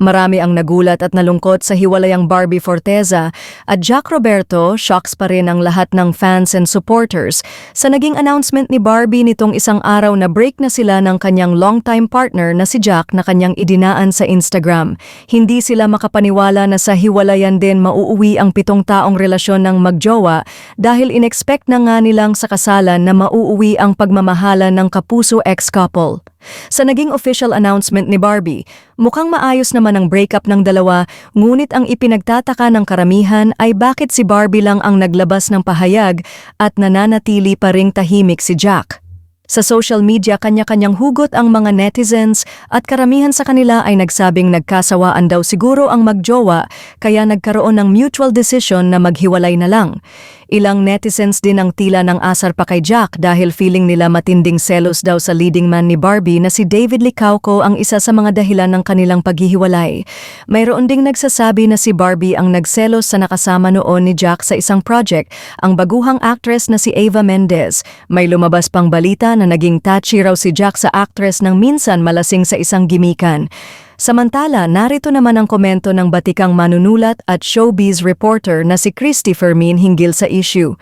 Marami ang nagulat at nalungkot sa hiwalayang Barbie Forteza at Jack Roberto, shocks pa rin ang lahat ng fans and supporters sa naging announcement ni Barbie nitong isang araw na break na sila ng kanyang longtime partner na si Jack na kanyang idinaan sa Instagram. Hindi sila makapaniwala na sa hiwalayan din mauuwi ang 7 taong relasyon ng magjowa dahil inexpect na nga nilang sa kasalan na mauuwi ang pagmamahalan ng kapuso ex-couple. Sa naging official announcement ni Barbie, mukhang maayos naman ang breakup ng dalawa, ngunit ang ipinagtataka ng karamihan ay bakit si Barbie lang ang naglabas ng pahayag at nananatili pa ring tahimik si Jack. Sa social media, kanya-kanyang hugot ang mga netizens at karamihan sa kanila ay nagsabing nagkasawaan daw siguro ang magjowa kaya nagkaroon ng mutual decision na maghiwalay na lang. Ilang netizens din ang tila ng asar pa kay Jack dahil feeling nila matinding selos daw sa leading man ni Barbie na si David Licauco ang isa sa mga dahilan ng kanilang paghihiwalay. Mayroon ding nagsasabi na si Barbie ang nagselos sa nakasama noon ni Jack sa isang project, ang baguhang actress na si Eva Mendez. May lumabas pang balita na naging touchy raw si Jack sa actress nang minsan malasing sa isang gimikan. Samantala, narito naman ang komento ng batikang manunulat at showbiz reporter na si Christy Fermin hinggil sa issue.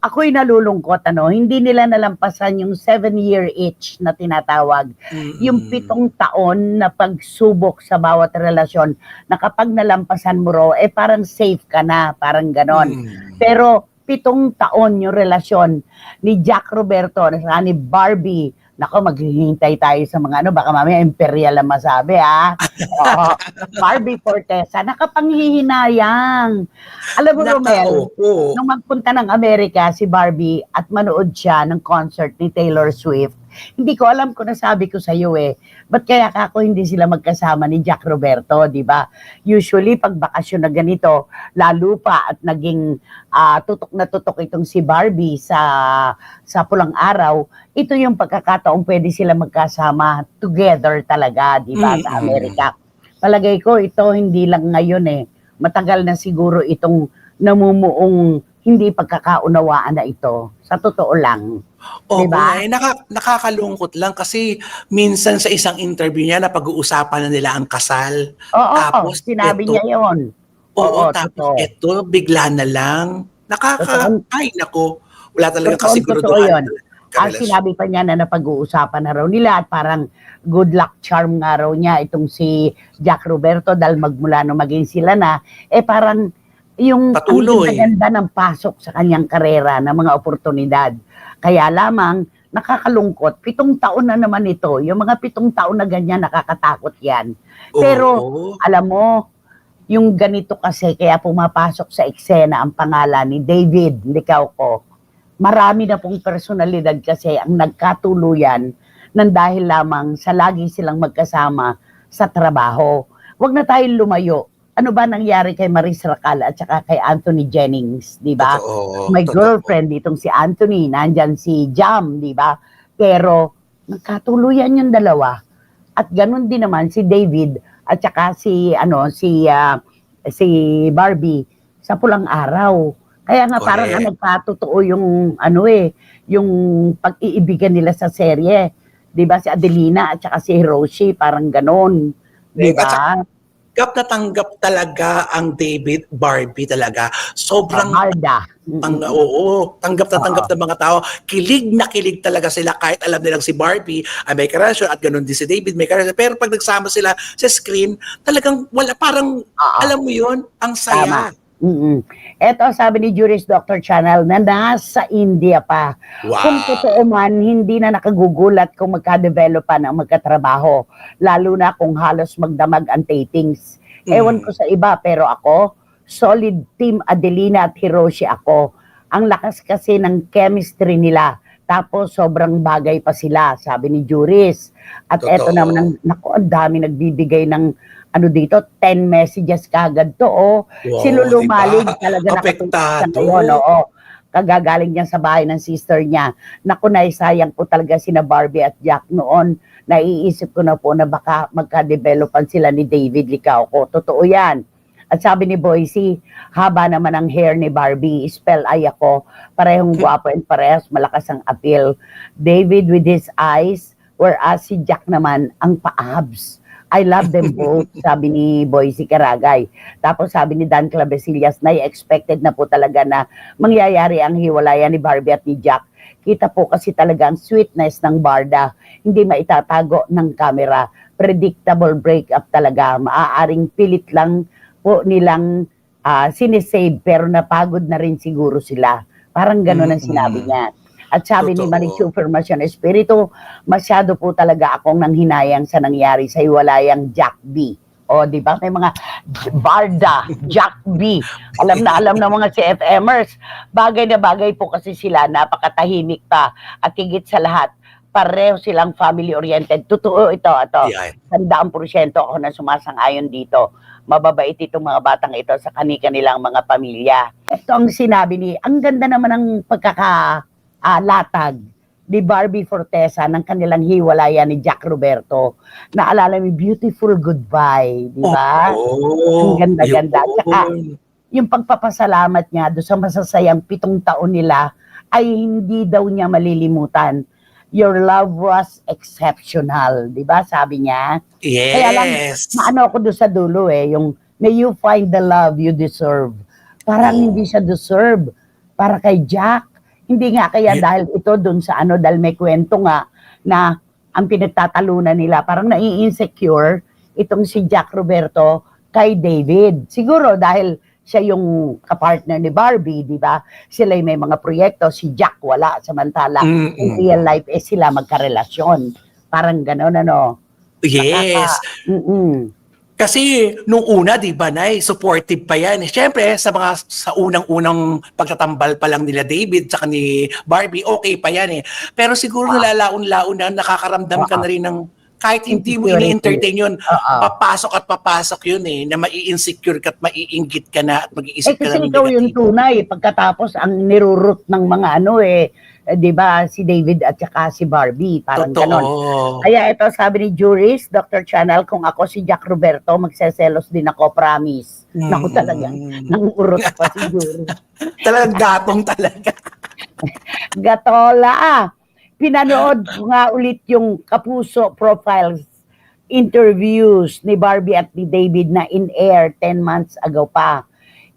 Ako'y nalulungkot, hindi nila nalampasan yung 7-year itch na tinatawag. Yung 7 taon na pagsubok sa bawat relasyon na kapag nalampasan mo raw, parang safe ka na, parang ganon. Pero 7 taon yung relasyon ni Jack Roberto at ni Barbie. Nako, maghihintay tayo sa mga baka mamaya imperial ang masabi, ha? Oo. Barbie Forteza, nakapanghihinayang. Alam mo, Romel, nung magpunta ng Amerika si Barbie at manood siya ng concert ni Taylor Swift, hindi ko alam kung nasabi ko sa iyo ba't kaya ako hindi sila magkasama ni Jack Roberto, di ba? Usually, pag bakasyon na ganito, lalo pa at naging tutok na tutok itong si Barbie sa pulang araw, ito yung pagkakataong pwede sila magkasama together talaga, di ba, sa Amerika. Palagay ko, ito hindi lang ngayon matagal na siguro itong namumuong hindi pagkakaunawaan na ito. Sa totoo lang. Oo, diba? nakakalungkot lang kasi minsan sa isang interview niya na pag-uusapan na nila ang kasal. Oo, Tapos sinabi niya yun. Oo, tapos ito, bigla na lang. Ay, nako, wala talaga kasiguraduhan. Ang sinabi pa niya na napag-uusapan na raw nila at parang good luck charm nga raw niya itong si Jack Roberto dahil magmula nung maging sila na, parang yung patuloy. Ang ganda ng pasok sa kanyang karera ng mga oportunidad. Kaya lamang, nakakalungkot, 7 taon na naman ito. Yung mga 7 taon na ganyan, nakakatakot yan. Pero, alam mo, yung ganito kasi, kaya pumapasok sa eksena ang pangalan ni David Licauco. Marami na pong personalidad kasi ang nagkatuluyan ng dahil lamang sa lagi silang magkasama sa trabaho. Huwag na tayong lumayo. Ano ba nangyari kay Maris Racal at saka kay Anthony Jennings, di ba? May girlfriend ditong si Anthony, nandyan si Jam, di ba? Pero nagkatuluyan yung dalawa. At ganun din naman si David at saka si Barbie sa pulang araw. Kaya nga parang nagkatotoo yung yung pag-iibigan nila sa serye. Di ba si Adelina at saka si Hiroshi, parang ganun. Di ba? Tanggap na tanggap talaga ang David Barbie talaga. Sobrang tanggap na tanggap ng mga tao. Kilig na kilig talaga sila kahit alam nilang si Barbie ay may karasyon at ganoon din si David may karasyon. Pero pag nagsama sila sa screen, talagang wala, parang alam mo yun, ang saya. Eto, sabi ni Juris Dr. Channel na nasa India pa. Wow. Kung totoo man, hindi na nakagugulat kung magka-developan ang magkatrabaho. Lalo na kung halos magdamag ang datings. Ewan ko sa iba, pero ako, solid team Adelina at Hiroshi ako. Ang lakas kasi ng chemistry nila. Tapos sobrang bagay pa sila, sabi ni Juris. At eto naman, naku, ang dami nagbibigay ng dito, 10 messages kagad to, Wow, si Lulu Malig talaga nakatulog ngayon, kagagaling niya sa bahay ng sister niya. Naku, naisayang po talaga sina Barbie at Jack noon. Naiisip ko na po na baka magka-developan sila ni David Licauco. Totoo yan. At sabi ni Boycie, haba naman ang hair ni Barbie, spell ay ako, parehong guwapo and parehas malakas ang appeal. David with his eyes, Whereas si Jack naman, ang paabs. I love them both, sabi ni Boycie Caragay. Tapos sabi ni Dan Clavesillas na expected na po talaga na mangyayari ang hiwalayan ni Barbie at ni Jack. Kita po kasi talaga ang sweetness ng Barda. Hindi maitatago ng camera. Predictable breakup talaga. Maaaring pilit lang po nilang sinisave pero napagod na rin siguro sila. Parang gano'n ang sinabi niya. At sabi ni Totoo. Marichu Formacion Espiritu, masyado po talaga akong nanghinayang sa nangyari sa hiwalayang Jack B. O, di ba? May mga Barda, Jack B. Alam na mga CFMers. Bagay na bagay po kasi sila, napakatahimik pa. At higit sa lahat, pareho silang family-oriented. Totoo ito. Yan. 100% ako na sumasang-ayon dito. Mababait itong mga batang ito sa kanilang mga pamilya. Ito ang sinabi ni, ang ganda naman ng latag ni Barbie Fortesa ng kanilang hiwalayan ni Jack Roberto. Naalala mo, beautiful goodbye, di ba? Ang ganda-ganda. Tsaka, yung pagpapasalamat niya doon sa masasayang 7 taon nila ay hindi daw niya malilimutan. Your love was exceptional, di ba? Sabi niya. Yes. Kaya lang, maano ako doon sa dulo yung may you find the love you deserve. Parang hindi siya deserve para kay Jack. Hindi nga kaya dahil ito doon sa dahil may kwento nga na ang pinagtatalunan nila, parang nai-insecure itong si Jack Roberto kay David. Siguro dahil siya yung kapartner ni Barbie, di ba? Sila may mga proyekto, si Jack wala, samantala in real life sila magkarelasyon. Parang gano'n, Yes. Kasi nung una, di ba, Nay, supportive pa yan. Siyempre, sa unang-unang pagtatambal pa lang nila David tsaka ni Barbie, okay pa yan eh. Pero siguro nalalaon-laon na nakakaramdam ka na rin ng kahit hindi mo ini-entertain yun, papasok yun eh, na mai-insecure ka at maiinggit ka na at mag-iisip ka kasi ng ikaw yung negatibo. tunay. Pagkatapos, ang nirurut ng mga di ba, si David at saka si Barbie. Parang ganon. Totoo. Kaya ito, sabi ni Juris, Dr. Channel, kung ako si Jack Roberto, magseselos din ako, promise. Naku talaga, nangurot pa si Juris. Talagang gatong talaga. Gatola. Pinanood ko nga ulit yung Kapuso profiles interviews ni Barbie at ni David na in-air 10 months ago pa.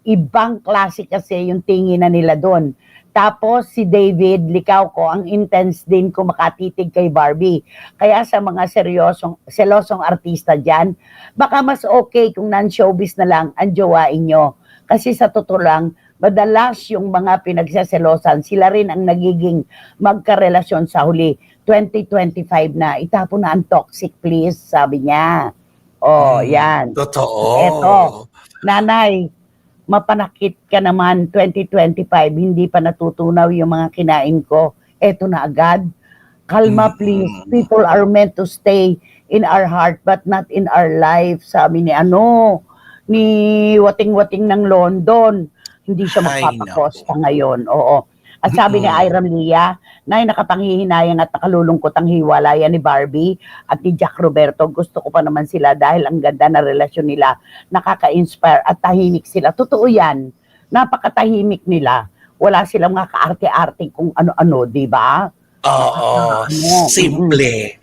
Ibang klase kasi yung tingin na nila doon. Tapos si David, likaw ko, ang intense din ko makatitig kay Barbie. Kaya sa mga selosong artista dyan, baka mas okay kung non-showbiz na lang ang jowain nyo. Kasi sa totoo lang, madalas yung mga pinagsaselosan, sila rin ang nagiging magkarelasyon sa huli. 2025 na, itapon na ang toxic please, sabi niya. Yan. Totoo. Eto, nanay, mapanakit ka naman 2025, hindi pa natutunaw yung mga kinain ko. Eto na agad. Kalma please, people are meant to stay in our heart but not in our life. Sabi ni ni wating-wating ng London. Hindi siya magpapakosta ngayon. Oo. At sabi ni Iram Lia, na nakapanghihinayang at nakalulungkot ang hiwalayan ni Barbie at ni Jack Roberto. Gusto ko pa naman sila dahil ang ganda na relasyon nila. Nakaka-inspire at tahimik sila. Totoo yan. Napakatahimik nila. Wala silang mga kaarte-arte kung ano-ano, di ba? Oo. Simple.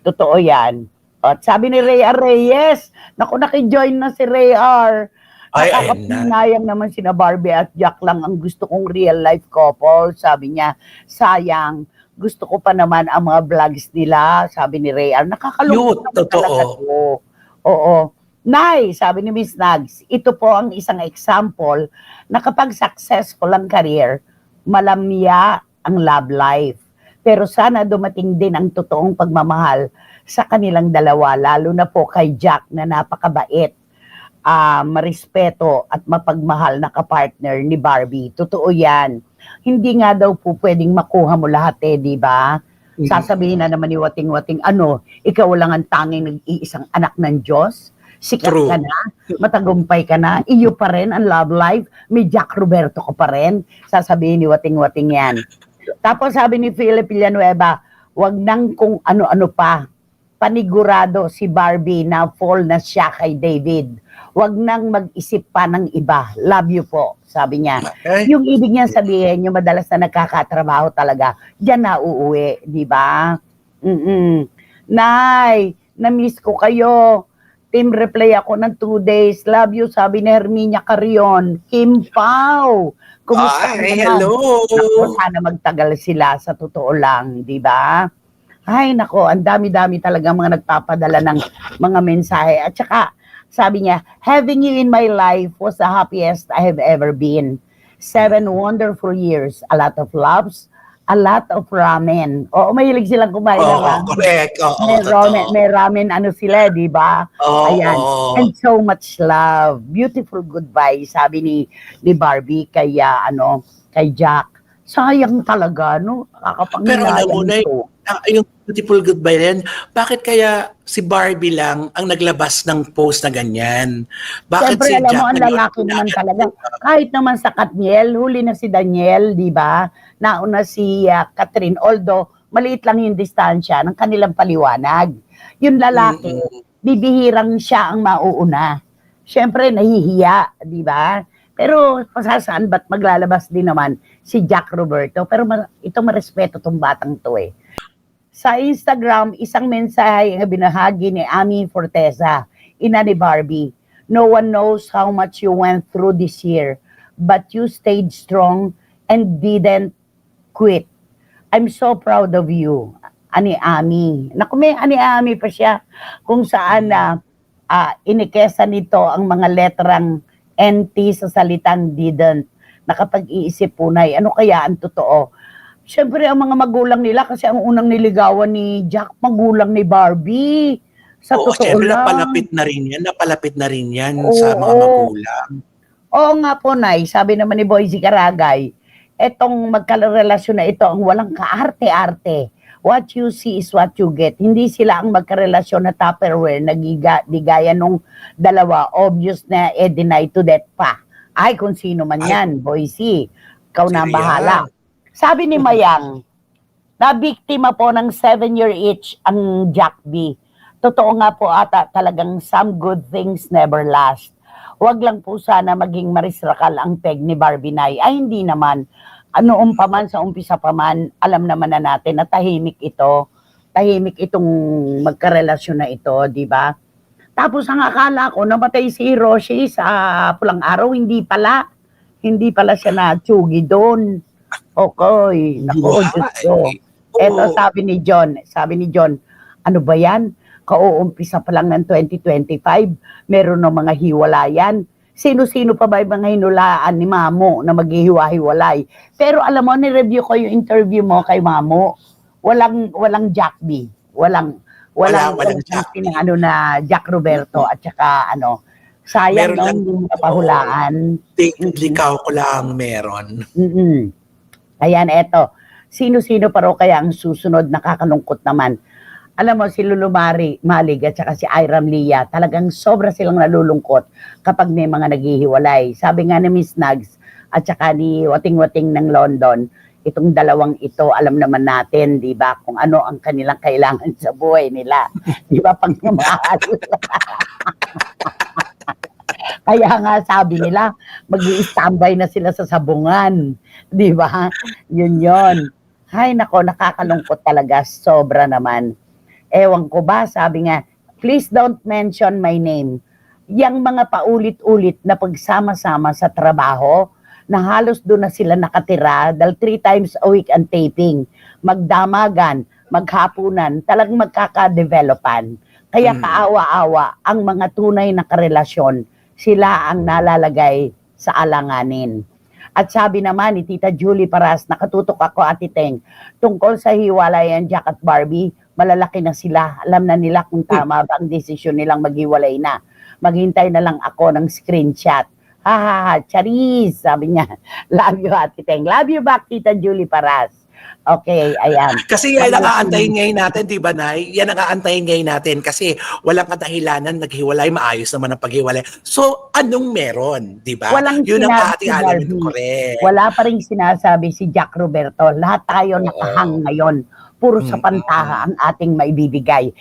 Totoo yan. At sabi ni Rhea Reyes, naku, nakijoin na si Rhea. Nakakapinayang naman sina Barbie at Jack lang ang gusto kong real life couple. Sabi niya, sayang, gusto ko pa naman ang mga vlogs nila. Sabi ni Rhea, nakakalungkot naman talaga to. Oo. Nay, sabi ni Miss Nags, ito po ang isang example na kapag successful ang career, malamya ang love life. Pero sana dumating din ang totoong pagmamahal sa kanilang dalawa, lalo na po kay Jack na napakabait, marespeto at mapagmahal na kapartner ni Barbie. Totoo yan. Hindi nga daw po pwedeng makuha mo lahat di ba? Sasabihin na naman ni wating-wating, ikaw lang ang tanging nag-iisang anak ng Diyos? Sikat ka na, matagumpay ka na, iyo pa rin ang love life, may Jack Roberto ko pa rin. Sasabihin ni wating-wating yan. Tapos sabi ni Philip Villanueva, wag nang kung ano-ano pa. Panigurado si Barbie na fall na siya kay David. Wag nang mag-isip pa ng iba. Love you po, sabi niya. Okay. Yung ibig niya sabihin, yung madalas na nagkakatrabaho talaga, diyan na uuwi, di ba? Nay, na-miss ko kayo. Team replay ako ng 2 days. Love you, sabi ni Herminia Carrion. Kim Pao. Kumusta ka Ay, naman? hello! Naku, sana magtagal sila sa totoo lang, di ba? Ay, nako, ang dami-dami talaga mga nagpapadala ng mga mensahe. At saka, sabi niya, having you in my life was the happiest I have ever been. 7 wonderful years, a lot of loves, a lot of ramen. Oo, mahilig silang kumain ng Oo, ramen. correct. Oo, totoo. May ramen ano sila, di ba? Oo, Ayan. oo. And so much love. Beautiful goodbye, sabi ni Barbie kay kay Jack. Sayang talaga, no? Pero alam mo Nakakapanghinayang na ito. yung beautiful goodbye na yan, bakit kaya si Barbie lang ang naglabas ng post na ganyan? Bakit Siyempre, si alam mo, Jack ang lalaki naman talaga. Kahit naman sa Katniel, huli na si Daniel, di ba? Nauna si Catherine, although maliit lang yung distansya ng kanilang paliwanag. Yung lalaki, bibihirang siya ang mauuna. Siyempre, nahihiya, di ba? Pero pasasaan ba't maglalabas din naman si Jack Roberto? Pero ito marespeto tong batang to eh. Sa Instagram, isang mensahe ang binahagi ni Ami Forteza, ina ni Barbie. No one knows how much you went through this year, but you stayed strong and didn't quit. I'm so proud of you, Ani Ami. Naku, may Ani Ami pa siya kung saan inikesa nito ang mga letrang NT sa salitang didn't. Nakapag-iisip punay, ano kaya ang totoo? Siyempre, ang mga magulang nila, kasi ang unang niligawan ni Jack, magulang ni Barbie. Sa Oo, totoo syempre lang. napalapit na rin yan Oo, sa mga magulang. Oo nga po, Nay. Sabi naman ni Boyzy Caragay, etong magkarelasyon na ito ang walang kaarte-arte. What you see is what you get. Hindi sila ang magkarelasyon na Tupperware na di gaya nung dalawa. Obvious na deny to death pa. Ay, kung sino man yan, Boyzy. Ikaw na ang Sino bahala. yan? Sabi ni Mayang, na biktima po ng 7-year itch ang Jack B. Totoo nga po ata talagang some good things never last. Huwag lang po sana maging marisrakal ang peg ni Barbie Nay. Ay hindi naman. Noon pa man, sa umpisa pa man, alam naman na natin na tahimik ito. Tahimik itong magkarelasyon na ito, di ba? Tapos ang akala ko, namatay si Hiroshi sa pulang araw, hindi pala. Hindi pala siya na-tsugi doon. Okay, naku, Diyos ko. Eto sabi ni John, ano ba yan? Kauumpisa pa lang ng 2025, meron ng mga hiwalayan. Sino-sino pa ba yung mga hinulaan ni Mamo na maghihiwa-hiwalay? Pero alam mo, ni-review ko yung interview mo kay Mamo. Walang Jack B. Walang Jack B. na Jack Roberto at saka sayang Meron no, lang, hindi mo napahulaan. likaw ko lang meron. Ayan, eto. Sino-sino pa raw kaya ang susunod? Nakakalungkot naman. Alam mo, si Lulu Malig at saka si Iram Lia, talagang sobra silang nalulungkot kapag may mga naghihiwalay. Sabi nga ni Miss Nugs at saka ni Wating-Wating ng London, itong dalawang ito, alam naman natin, di ba, kung ano ang kanilang kailangan sa buhay nila. Di ba, pagmamahal. Kaya nga sabi nila, mag-i-standby na sila sa sabungan. Di ba? Yun. Ay, nako, nakakalungkot talaga. Sobra naman. Ewan ko ba, sabi nga, please don't mention my name. Yang mga paulit-ulit na pagsama-sama sa trabaho, na halos doon na sila nakatira dahil 3 times a week ang taping. Magdamagan, maghapunan, talagang magkakadevelopan. Kaya kaawa-awa ang mga tunay na karelasyon, sila ang nalalagay sa alanganin. At sabi naman ni Tita Julie Paras, nakatutok ako, Ate Teng, tungkol sa hiwalayan Jack at Barbie, malalaki na sila. Alam na nila kung tama ba ang desisyon nilang maghiwalay na. Maghintay na lang ako ng screenshot. Ha ha ha, charis, sabi niya. Love you, Ate Teng. Love you back, Tita Julie Paras. Okay, ayan. Kasi yan ang aantayin ngayon natin, di ba, Nay? Yan ang aantayin ngayon natin kasi walang kadahilanan, naghiwalay, maayos naman ang paghiwalay. So, anong meron, di ba? Walang Yun ang sinabi ating si alamin, Barbie. correct. Wala pa rin sinasabi si Jack Roberto. Lahat tayo nakahang ngayon. Puro sa pantaha ang ating maibibigay.